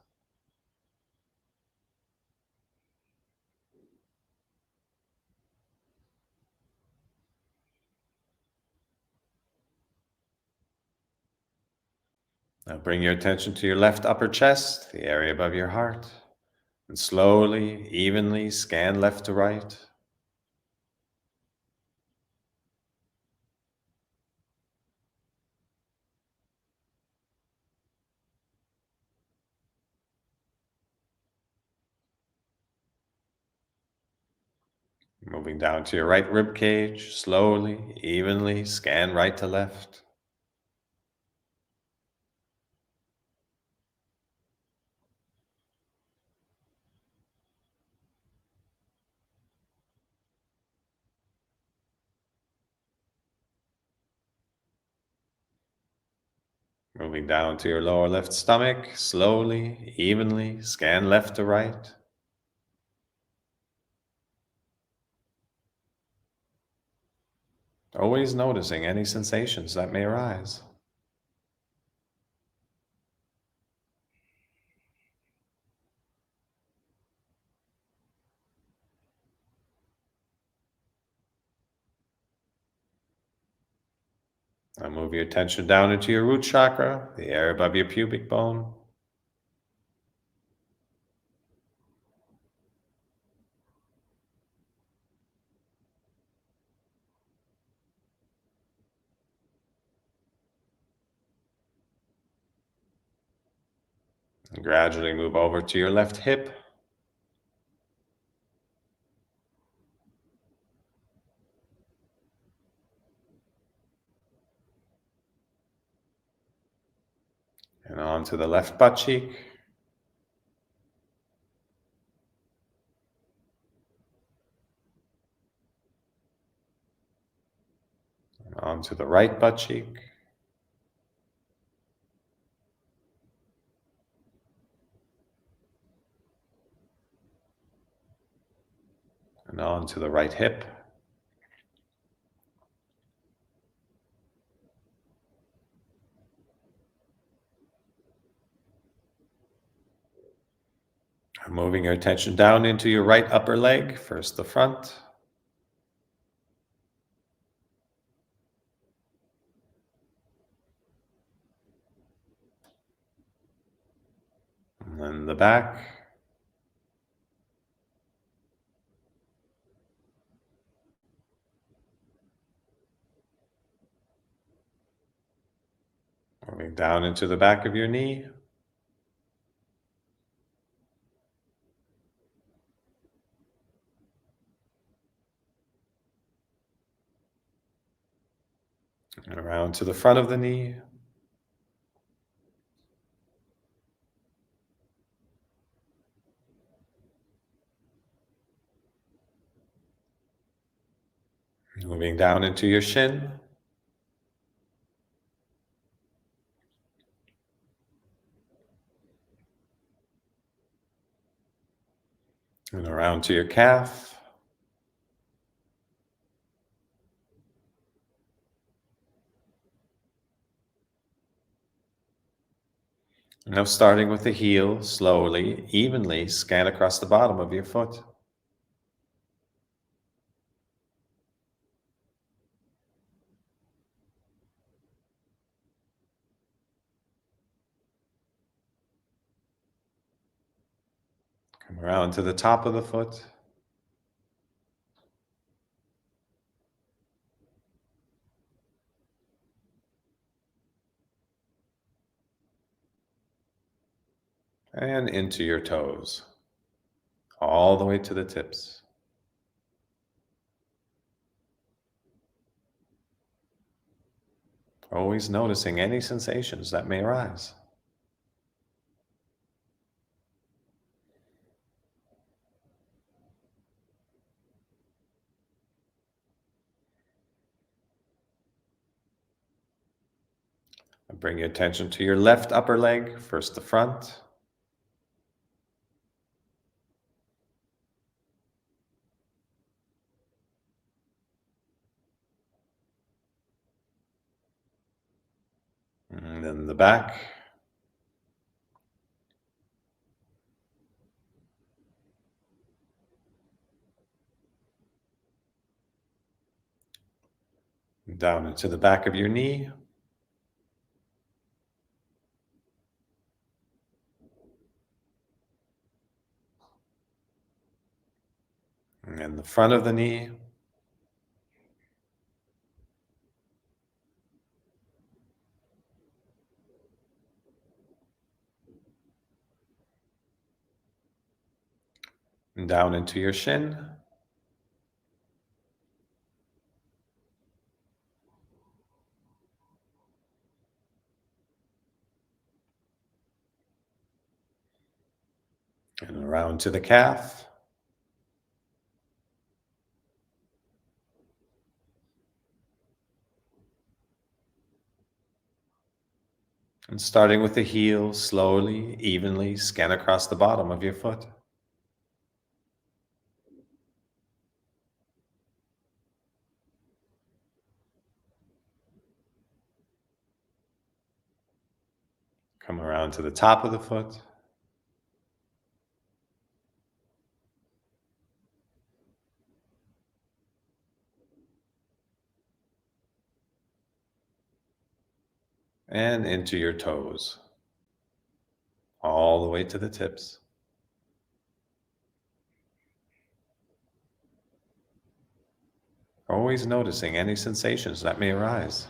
Now bring your attention to your left upper chest, the area above your heart, and slowly, evenly scan left to right. Moving down to your right rib cage, slowly, evenly, scan right to left. Moving down to your lower left stomach, slowly, evenly, scan left to right. Always noticing any sensations that may arise. Now move your attention down into your root chakra, the area above your pubic bone. And gradually move over to your left hip. And onto the left butt cheek. And onto the right butt cheek. And onto the right hip. And moving your attention down into your right upper leg, first the front, and then the back, moving down into the back of your knee, and around to the front of the knee, moving down into your shin, and around to your calf. Now starting with the heel, slowly, evenly scan across the bottom of your foot. Come around to the top of the foot. And into your toes, all the way to the tips. Always noticing any sensations that may arise. And bring your attention to your left upper leg, first the front, and then the back, down into the back of your knee, and the front of the knee, and down into your shin, And around to the calf. And starting with the heel, slowly, evenly scan across the bottom of your foot. Come around to the top of the foot. And into your toes, all the way to the tips. Always noticing any sensations that may arise.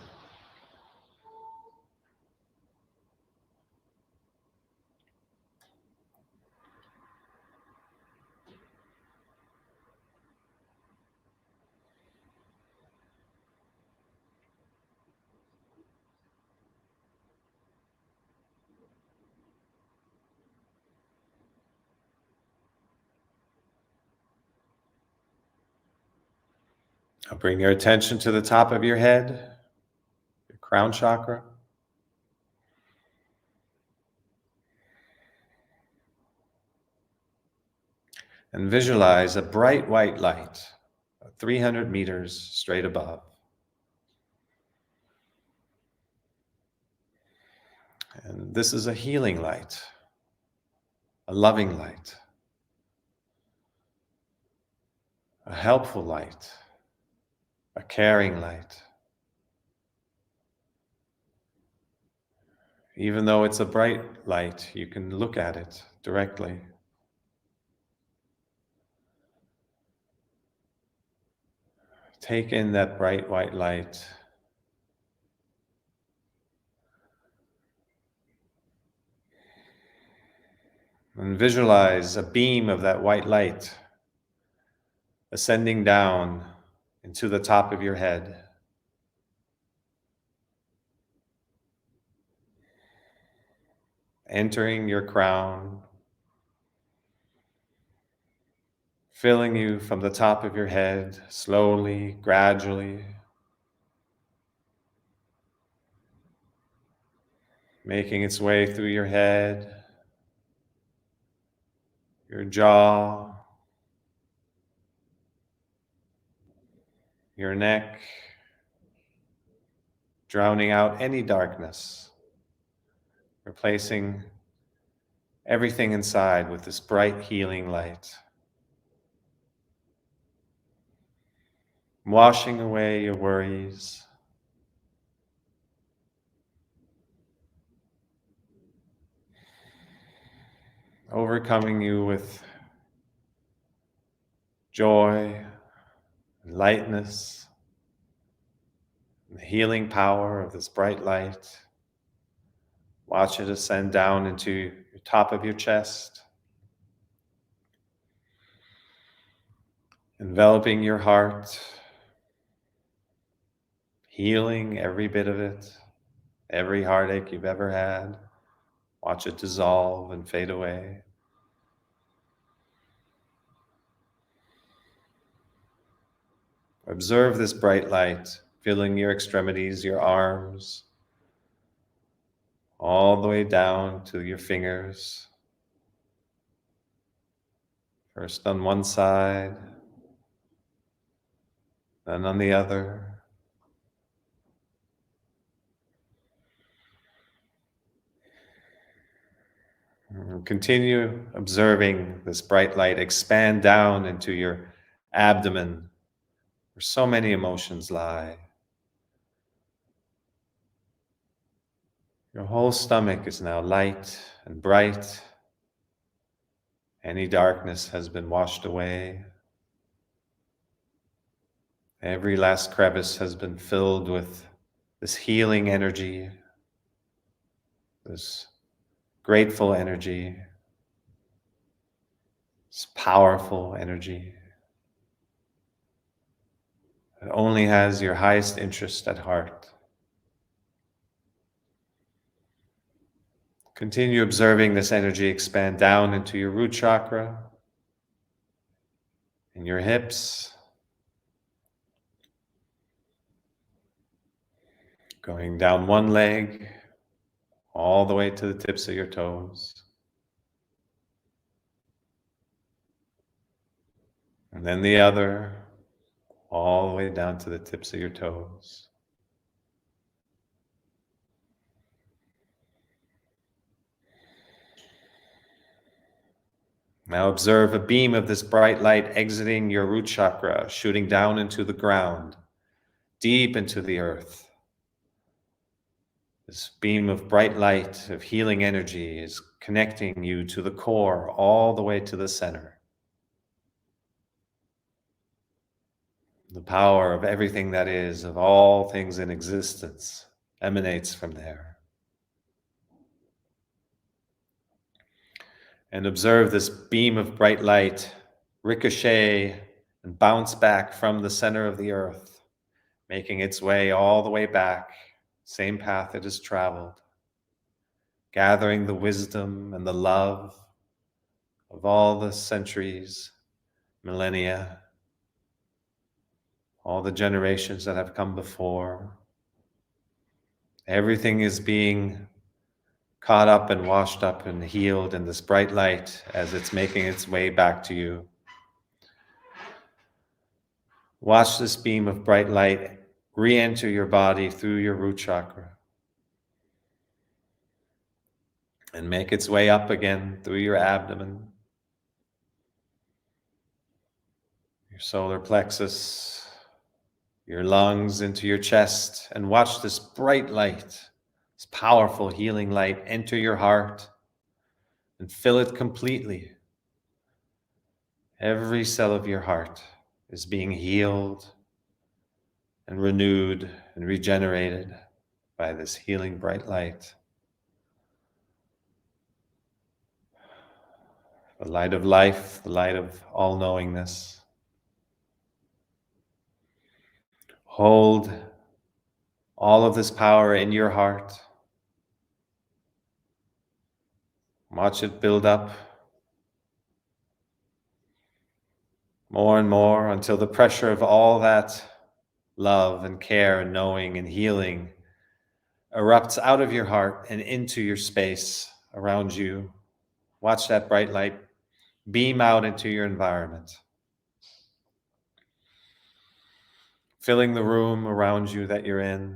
Now bring your attention to the top of your head, your crown chakra. And visualize a bright white light, 300 meters straight above. And this is a healing light, a loving light, a helpful light, a caring light. Even though it's a bright light, you can look at it directly. Take in that bright white light. And visualize a beam of that white light ascending down into the top of your head. Entering your crown, filling you from the top of your head, slowly, gradually, making its way through your head, your jaw, your neck, drowning out any darkness, replacing everything inside with this bright healing light, washing away your worries, overcoming you with joy, and lightness, and the healing power of this bright light. Watch it ascend down into the top of your chest, enveloping your heart, healing every bit of it, every heartache you've ever had. Watch it dissolve and fade away. Observe this bright light filling your extremities, your arms, all the way down to your fingers. First on one side, then on the other. And continue observing this bright light expand down into your abdomen, where so many emotions lie. Your whole stomach is now light and bright. Any darkness has been washed away. Every last crevice has been filled with this healing energy, this grateful energy, this powerful energy that only has your highest interest at heart. Continue observing this energy expand down into your root chakra, in your hips, going down one leg, all the way to the tips of your toes. And then the other, all the way down to the tips of your toes. Now observe a beam of this bright light exiting your root chakra, shooting down into the ground, deep into the earth. This beam of bright light, of healing energy, is connecting you to the core, all the way to the center. The power of everything that is, of all things in existence, emanates from there. And observe this beam of bright light ricochet and bounce back from the center of the earth, making its way all the way back, same path it has traveled, gathering the wisdom and the love of all the centuries, millennia, all the generations that have come before. Everything is being caught up and washed up and healed in this bright light as it's making its way back to you. Watch this beam of bright light re-enter your body through your root chakra and make its way up again through your abdomen, your solar plexus, your lungs, into your chest, and watch this bright light, this powerful healing light, enter your heart and fill it completely. Every cell of your heart is being healed and renewed and regenerated by this healing bright light. The light of life, the light of all-knowingness. Hold all of this power in your heart. Watch it build up more and more until the pressure of all that love and care and knowing and healing erupts out of your heart and into your space around you. Watch that bright light beam out into your environment, filling the room around you that you're in,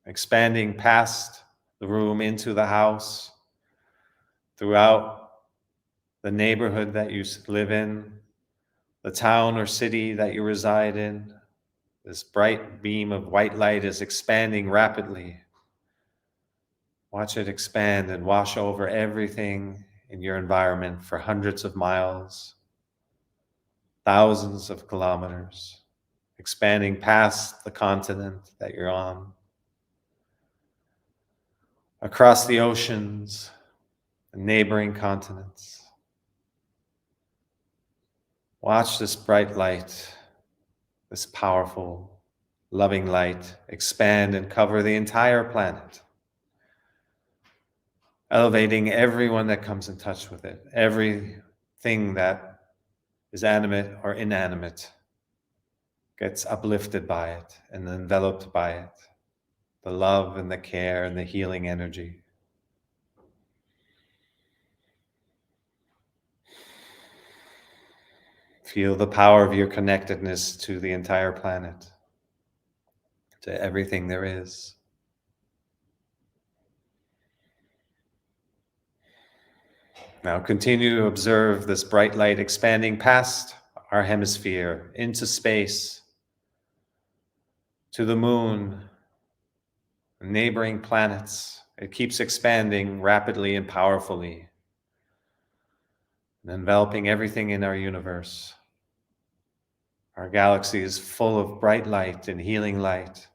expanding past the room into the house, throughout the neighborhood that you live in, the town or city that you reside in. This bright beam of white light is expanding rapidly. Watch it expand and wash over everything in your environment for hundreds of miles, thousands of kilometers, expanding past the continent that you're on, across the oceans and neighboring continents. Watch this bright light, this powerful, loving light expand and cover the entire planet, elevating everyone that comes in touch with it. Everything that is animate or inanimate gets uplifted by it and enveloped by it. The love and the care and the healing energy. Feel the power of your connectedness to the entire planet, to everything there is. Now continue to observe this bright light expanding past our hemisphere into space, to the moon, neighboring planets. It keeps expanding rapidly and powerfully, and enveloping everything in our universe. Our galaxy is full of bright light and healing light.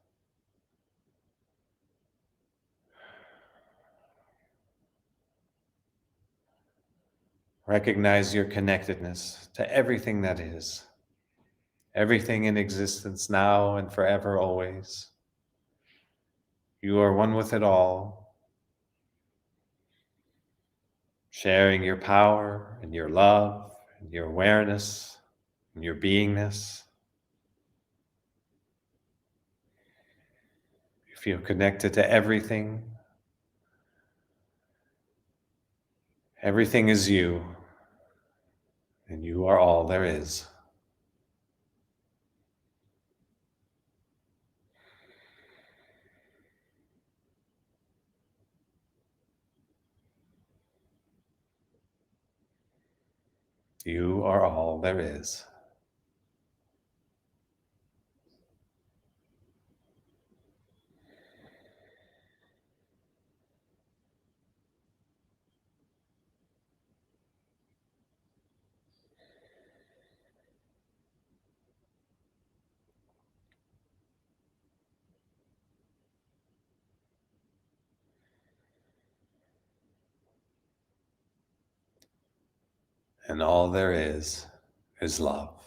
Recognize your connectedness to everything that is, everything in existence now and forever, always. You are one with it all. sharing your power and your love and your awareness and your beingness. You feel connected to everything. Everything is you, and you are all there is. You are all there is. And all there is love.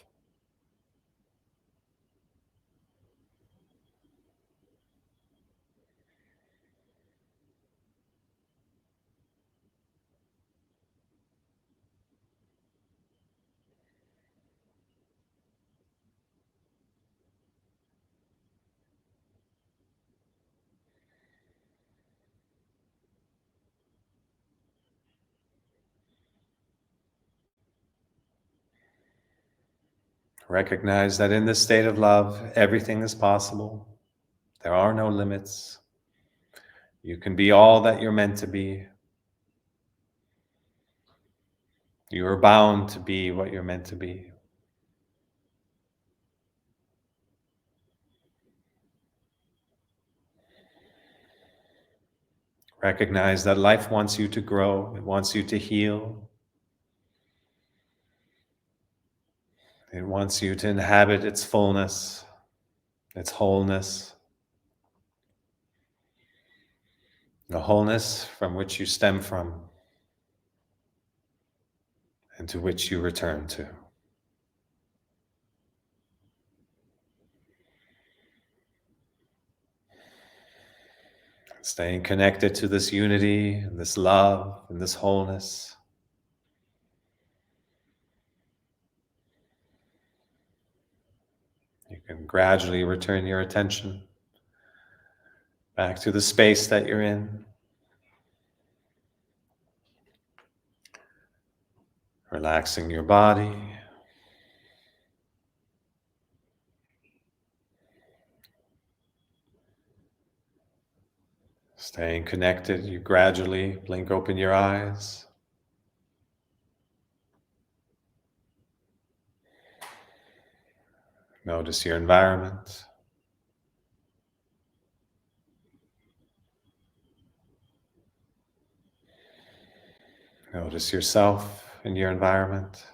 Recognize that in this state of love, everything is possible. There are no limits. You can be all that you're meant to be. You are bound to be what you're meant to be. Recognize that life wants you to grow. It wants you to heal. It wants you to inhabit its fullness, its wholeness, the wholeness from which you stem from and to which you return to. Staying connected to this unity and this love and this wholeness. You can gradually return your attention back to the space that you're in. Relaxing your body. Staying connected, you gradually blink open your eyes. Notice your environment. Notice yourself and your environment.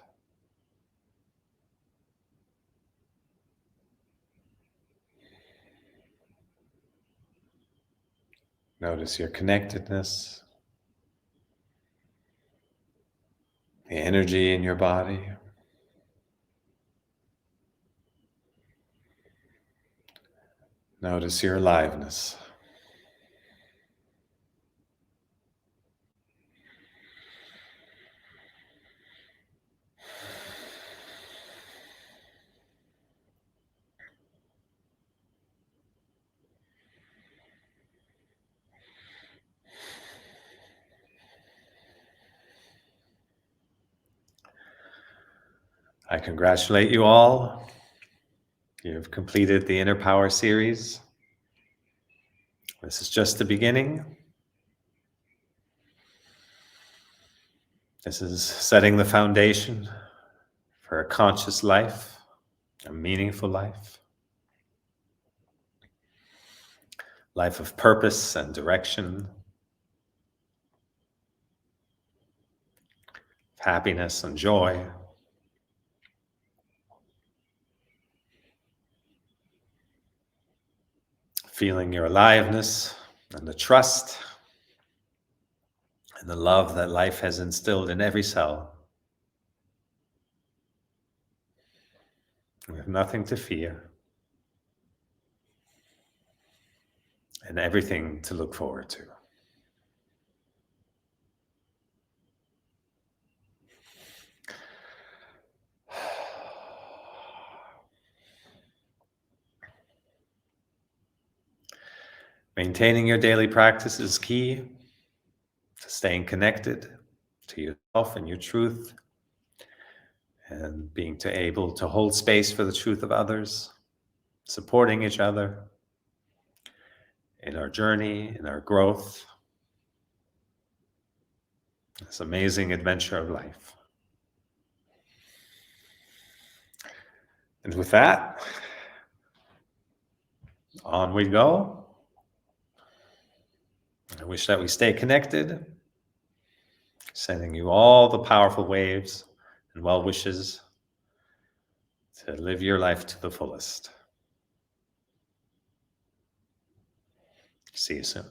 Notice your connectedness, the energy in your body. Notice your aliveness. I congratulate you all. You have completed the Inner Power series. This is just the beginning. This is setting the foundation for a conscious life, a meaningful life of purpose and direction, happiness and joy. Feeling your aliveness and the trust and the love that life has instilled in every cell. We have nothing to fear and everything to look forward to. Maintaining your daily practice is key to staying connected to yourself and your truth, and being able to hold space for the truth of others, supporting each other in our journey, in our growth, this amazing adventure of life. And with that, on we go. I wish that we stay connected, sending you all the powerful waves and well wishes to live your life to the fullest. See you soon.